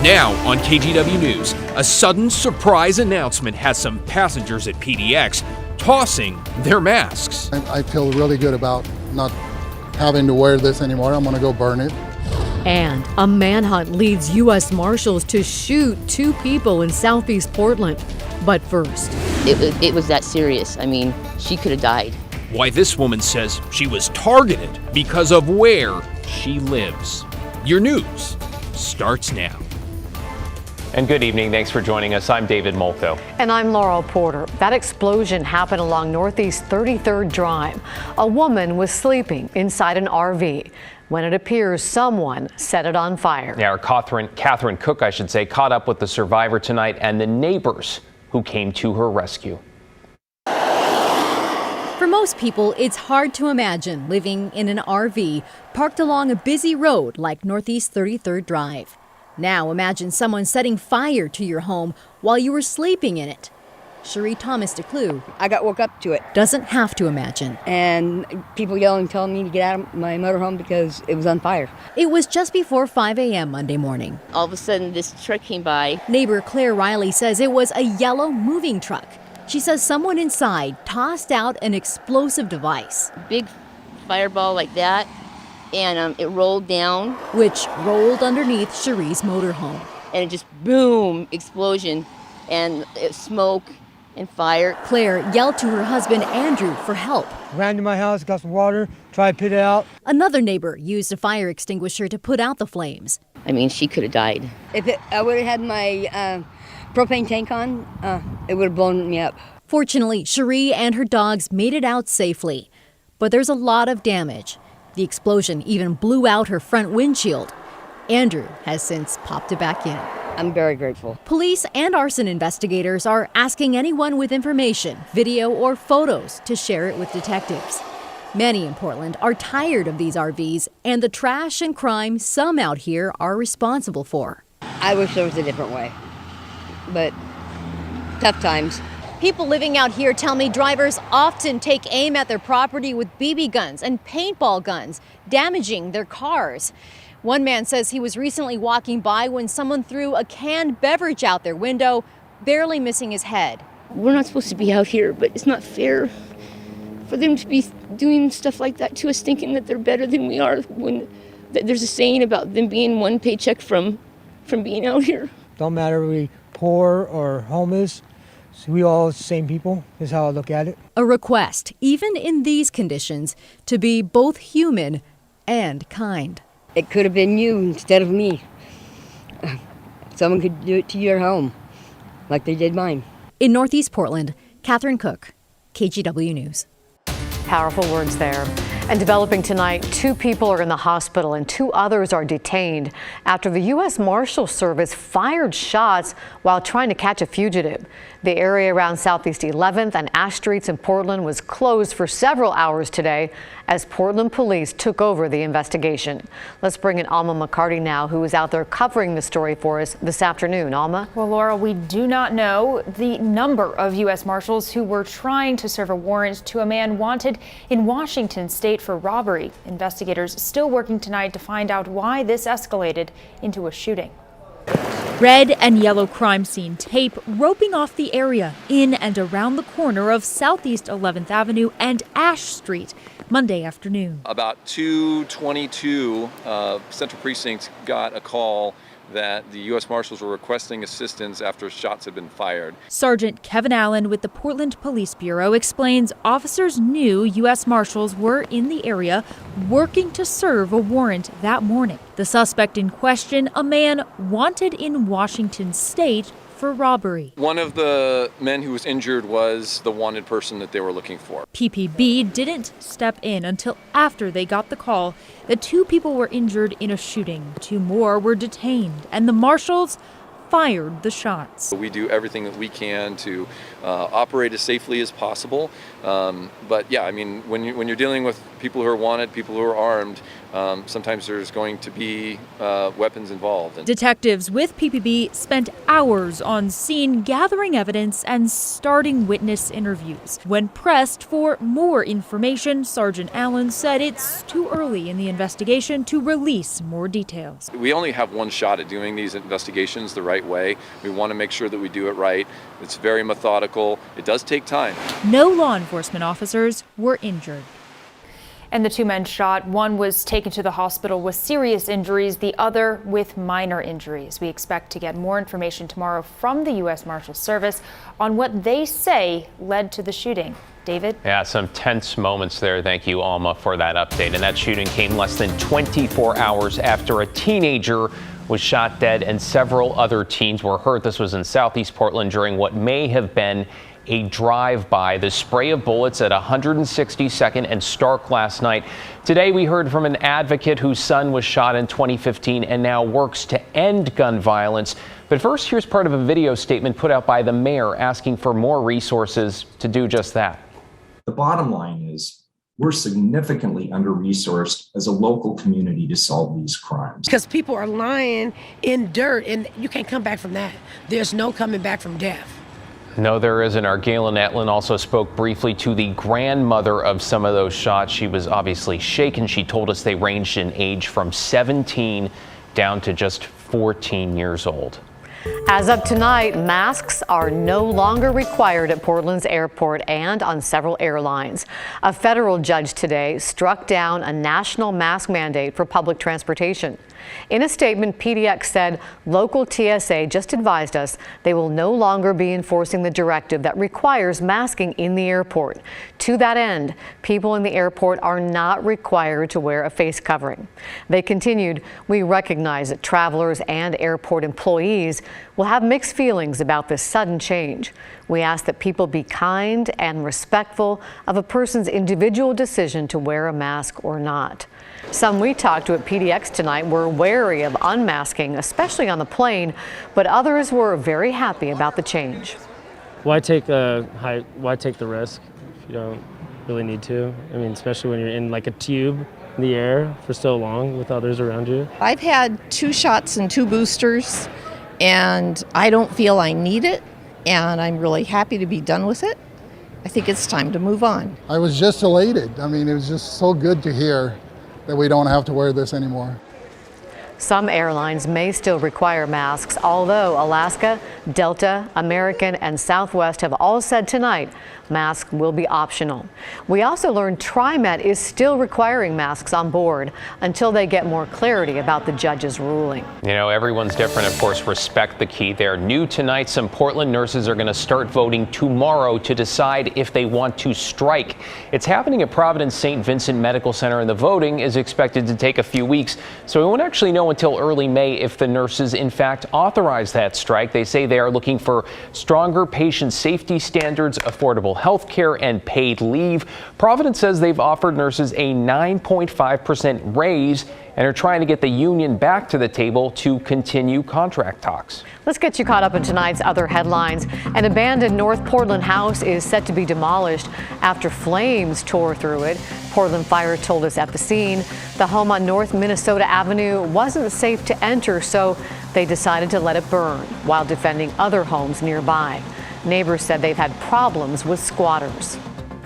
Now on KGW News, a sudden surprise announcement has some passengers at PDX tossing their masks. I feel really good about not having to wear this anymore. I'm going to go burn it. And a manhunt leads U.S. Marshals to shoot 2 people in southeast Portland. But first, it was that serious. I mean, she could have died. Why this woman says she was targeted because of where she lives. Your news starts now. And good evening. Thanks for joining us. I'm David Molko. And I'm Laurel Porter. That explosion happened along Northeast 33rd Drive. A woman was sleeping inside an RV when it appears someone set it on fire. Yeah, our Catherine Cook, caught up with the survivor tonight and the neighbors who came to her rescue. For most people, it's hard to imagine living in an RV parked along a busy road like Northeast 33rd Drive. Now imagine someone setting fire to your home while you were sleeping in it. Cherie Thomas DeClue I got woke up to it. Doesn't have to imagine. And people yelling, telling me to get out of my motorhome because it was on fire. It was just before 5 a.m. Monday morning. All of a sudden, this truck came by. Neighbor Claire Riley says it was a yellow moving truck. She says someone inside tossed out an explosive device. Big fireball like that. And it rolled down. Which rolled underneath Cherie's motorhome. And it just boom, explosion, and smoke and fire. Claire yelled to her husband Andrew for help. Ran to my house, got some water, tried to put it out. Another neighbor used a fire extinguisher to put out the flames. I mean, she could have died. If I would have had my propane tank on, it would have blown me up. Fortunately, Cherie and her dogs made it out safely. But there's a lot of damage. The explosion even blew out her front windshield. Andrew has since popped it back in. I'm very grateful. Police and arson investigators are asking anyone with information, video or photos to share it with detectives. Many in Portland are tired of these RVs and the trash and crime some out here are responsible for. I wish there was a different way, but tough times. People living out here tell me drivers often take aim at their property with BB guns and paintball guns, damaging their cars. One man says he was recently walking by when someone threw a canned beverage out their window, barely missing his head. We're not supposed to be out here, but it's not fair for them to be doing stuff like that to us, thinking that they're better than we are. When there's a saying about them being one paycheck from being out here. Don't matter if we poor or homeless. We all the same people is how I look at it. A request, even in these conditions, to be both human and kind. It could have been you instead of me. Someone could do it to your home, like they did mine. In Northeast Portland, Catherine Cook, KGW News. Powerful words there. And developing tonight, 2 people are in the hospital and 2 others are detained after the U.S. Marshals Service fired shots while trying to catch a fugitive. The area around Southeast 11th and Ash Streets in Portland was closed for several hours today as Portland police took over the investigation. Let's bring in Alma McCarty now, who is out there covering the story for us this afternoon. Alma? Well, Laura, we do not know the number of U.S. Marshals who were trying to serve a warrant to a man wanted in Washington state for robbery. Investigators still working tonight to find out why this escalated into a shooting. Red and yellow crime scene tape roping off the area in and around the corner of Southeast 11th Avenue and Ash Street Monday afternoon. About 2:22, Central Precinct got a call that the U.S. Marshals were requesting assistance after shots had been fired. Sergeant Kevin Allen with the Portland Police Bureau explains officers knew U.S. Marshals were in the area working to serve a warrant that morning. The suspect in question, a man wanted in Washington state for robbery. One of the men who was injured was the wanted person that they were looking for. PPB didn't step in until after they got the call that 2 people were injured in a shooting. 2 more were detained, and the marshals fired the shots. We do everything that we can to operate as safely as possible. But yeah, I mean, when you're dealing with people who are wanted, people who are armed, sometimes there's going to be weapons involved. Detectives with PPB spent hours on scene gathering evidence and starting witness interviews. When pressed for more information, Sergeant Allen said it's too early in the investigation to release more details. We only have one shot at doing these investigations the right way. We want to make sure that we do it right. It's very methodical. It does take time. No law enforcement officers were injured. And the two men shot, one was taken to the hospital with serious injuries, the other with minor injuries. We expect to get more information tomorrow from the U.S. Marshals Service on what they say led to the shooting. David? Yeah, some tense moments there. Thank you, Alma, for that update. And that shooting came less than 24 hours after a teenager was shot dead and several other teens were hurt. This was in Southeast Portland during what may have been a drive-by. The spray of bullets at 162nd and Stark last night. Today we heard from an advocate whose son was shot in 2015 and now works to end gun violence. But first, here's part of a video statement put out by the mayor asking for more resources to do just that. The bottom line is we're significantly under-resourced as a local community to solve these crimes. Because people are lying in dirt and you can't come back from that. There's no coming back from death. No, there isn't. Our Galen Etlin also spoke briefly to the grandmother of some of those shots. She was obviously shaken. She told us they ranged in age from 17 down to just 14 years old. As of tonight, masks are no longer required at Portland's airport and on several airlines. A federal judge today struck down a national mask mandate for public transportation. In a statement, PDX said local TSA just advised us they will no longer be enforcing the directive that requires masking in the airport. To that end, people in the airport are not required to wear a face covering. They continued, "We recognize that travelers and airport employees will have mixed feelings about this sudden change. We ask that people be kind and respectful of a person's individual decision to wear a mask or not." Some we talked to at PDX tonight were wary of unmasking, especially on the plane, but others were very happy about the change. Why take the risk if you don't really need to? I mean, especially when you're in like a tube in the air for so long with others around you. I've had 2 shots and 2 boosters, and I don't feel I need it, and I'm really happy to be done with it. I think it's time to move on. I was just elated. I mean, it was just so good to hear that we don't have to wear this anymore. Some airlines may still require masks, although Alaska, Delta, American, and Southwest have all said tonight masks will be optional. We also learned TriMet is still requiring masks on board until they get more clarity about the judge's ruling. You know, everyone's different, of course. Respect the key there. New tonight, some Portland nurses are going to start voting tomorrow to decide if they want to strike. It's happening at Providence St. Vincent Medical Center, and the voting is expected to take a few weeks. So we won't actually know until early May if the nurses, in fact, authorize that strike. They say they are looking for stronger patient safety standards, affordable health care, and paid leave. Providence says they've offered nurses a 9.5% raise and are trying to get the union back to the table to continue contract talks. Let's get you caught up in tonight's other headlines. An abandoned North Portland house is set to be demolished after flames tore through it. Portland Fire told us at the scene the home on North Minnesota Avenue wasn't safe to enter, so they decided to let it burn while defending other homes nearby. Neighbors said they've had problems with squatters.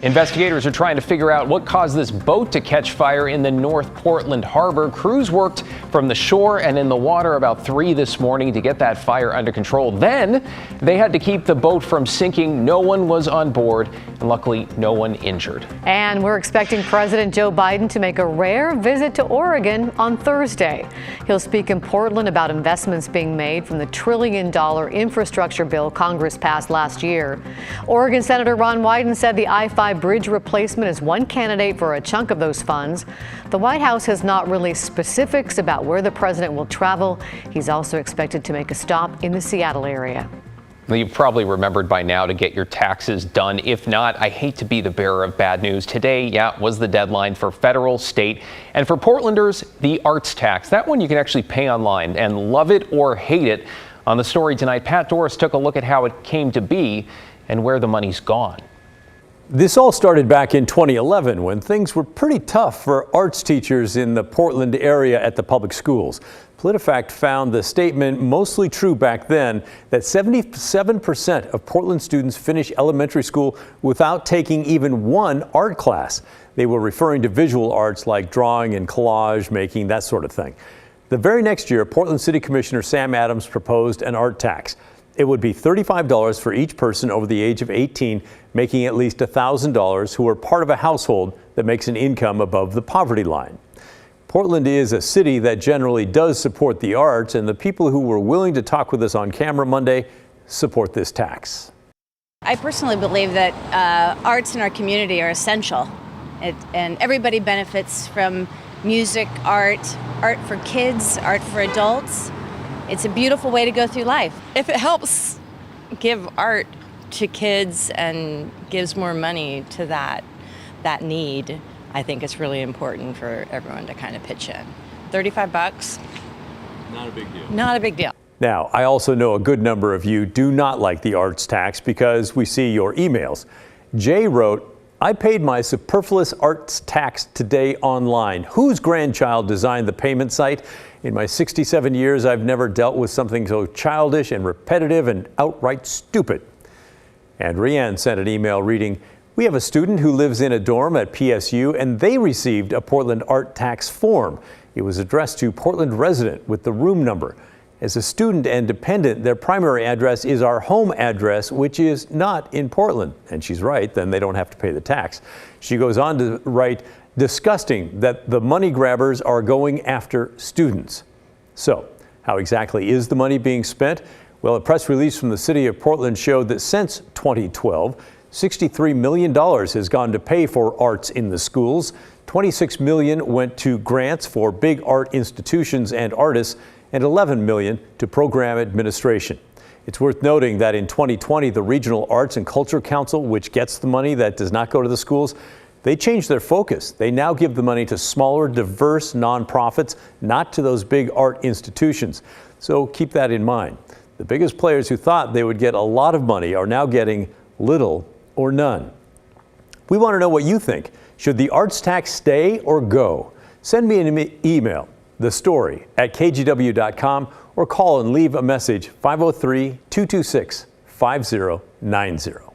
Investigators are trying to figure out what caused this boat to catch fire in the North Portland harbor. Crews worked from the shore and in the water about 3 this morning to get that fire under control. Then they had to keep the boat from sinking. No one was on board, and luckily no one injured. And we're expecting President Joe Biden to make a rare visit to Oregon on Thursday. He'll speak in Portland about investments being made from the $1 trillion infrastructure bill Congress passed last year. Oregon Senator Ron Wyden said the I-5 bridge replacement is one candidate for a chunk of those funds. The White House has not released specifics about where the president will travel. He's also expected to make a stop in the Seattle area. You've probably remembered by now to get your taxes done. If not, I hate to be the bearer of bad news. Today, was the deadline for federal, state, and for Portlanders, the arts tax. That one you can actually pay online, and love it or hate it. On the story tonight, Pat Doris took a look at how it came to be and where the money's gone. This all started back in 2011 when things were pretty tough for arts teachers in the Portland area at the public schools. PolitiFact found the statement mostly true back then, that 77% of Portland students finish elementary school without taking even one art class. They were referring to visual arts like drawing and collage making, that sort of thing. The very next year, Portland City Commissioner Sam Adams proposed an art tax. It would be $35 for each person over the age of 18 making at least $1,000 who are part of a household that makes an income above the poverty line. Portland is a city that generally does support the arts, and the people who were willing to talk with us on camera Monday support this tax. I personally believe that arts in our community are essential, and everybody benefits from music, art for kids, art for adults. It's a beautiful way to go through life. If it helps give art to kids and gives more money to that need, I think it's really important for everyone to kind of pitch in. $35, not a big deal. Not a big deal. Now, I also know a good number of you do not like the arts tax because we see your emails. Jay wrote, I paid my superfluous arts tax today online. Whose grandchild designed the payment site? In my 67 years, I've never dealt with something so childish and repetitive and outright stupid. And Rianne sent an email reading, we have a student who lives in a dorm at PSU and they received a Portland art tax form. It was addressed to Portland resident with the room number. As a student and dependent, their primary address is our home address, which is not in Portland. And she's right, then they don't have to pay the tax. She goes on to write, disgusting that the money grabbers are going after students. So, how exactly is the money being spent? Well, a press release from the city of Portland showed that since 2012, $63 million has gone to pay for arts in the schools. $26 million went to grants for big art institutions and artists, and $11 million to program administration. It's worth noting that in 2020, the Regional Arts and Culture Council, which gets the money that does not go to the schools, they changed their focus. They now give the money to smaller, diverse nonprofits, not to those big art institutions. So keep that in mind. The biggest players who thought they would get a lot of money are now getting little or none. We want to know what you think. Should the arts tax stay or go? Send me an email, thestory@kgw.com, or call and leave a message 503-226-5090.